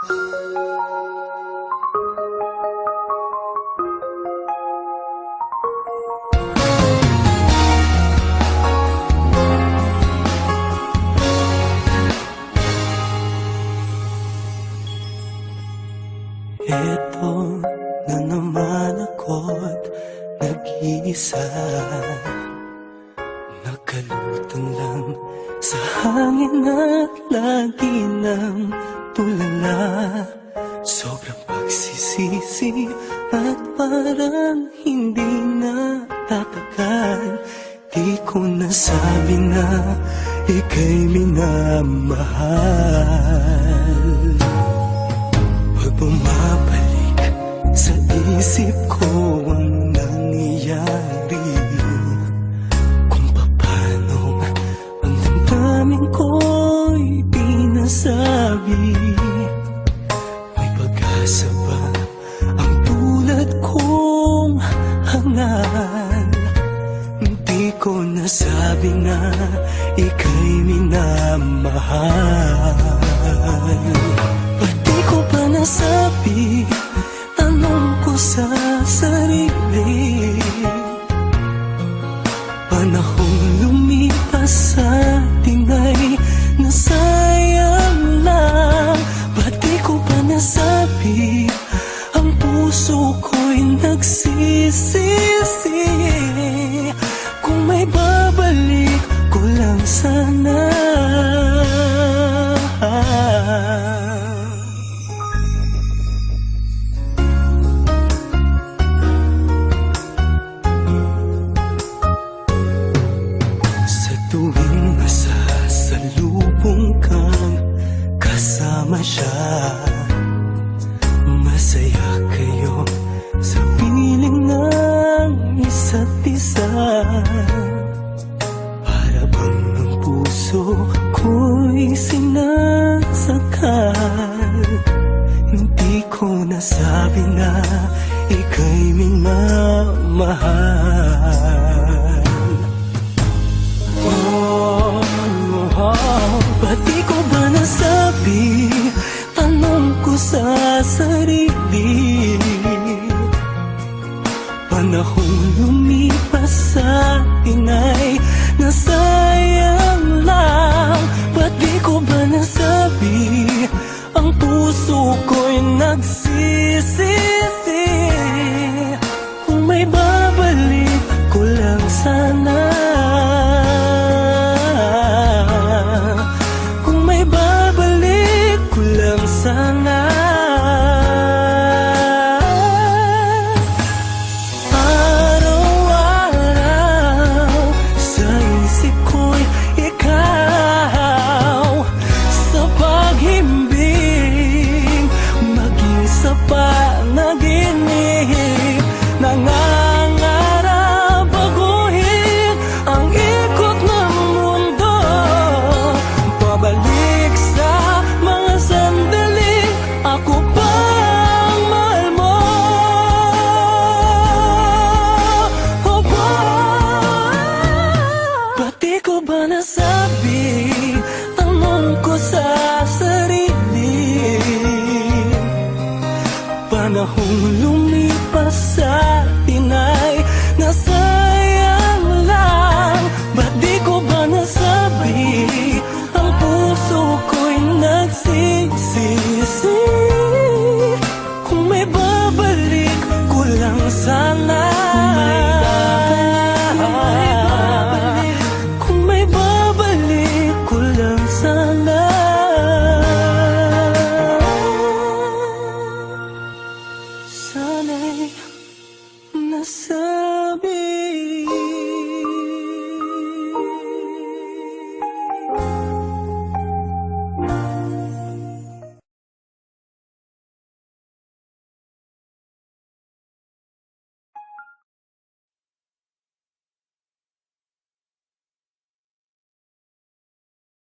Eto na naman ako't nag-iisa, nakalutang lang sa hangin at lagi ng tulala. Sobrang pagsisisi at parang hindi na tatagal. Di ko nasabi na ika'y minamahal. Pag bumabalik sa isip ko ang nangyayari, kung paano ang damdamin ko'y di nasabi. May pag-asa ba ang tulad kong hangal? Hindi ko nasabi na ika'y minamahal. Di ko pa nasabi, tanong ko sa sarili, panahong lumipas sa atin ay nasayang lang. Ba't di ko pa nasabi, ang puso ko'y nagsisisi. Kung may babalik ko lang sana. Tuwing masasalubong kang kasama siya, masaya kayo sa piling ng isa't isa. Para bang ang puso ko'y sinasakal. Hindi ko nasabi na ika'y minamahal. Ba't di ko ba nasabi, tanong ko sa sarili, panahong lumipas sa atin ay nasayang lang. Ba't di ko ba nasabi, ang puso ko'y nagsisisi. Kung may babalik ko lang sana. Sana araw-araw sa isip ko'y ikaw, sa paghimbing mag-isa pa naginip, nangangarap baguhin ang ikot ng mundo, pabalik sa mga sandali. Ako bang mahal mo? Oh, ba't di ko ba nasabi, tanong ko sa sarili, panahong lumipas sa atin ay nasayang lang. Ba't di ko ba nasabi, ang puso ko'y nagsisisi. Kung may babalik ko lang sana. Kung may babalik ko lang sana. Sana'y nasa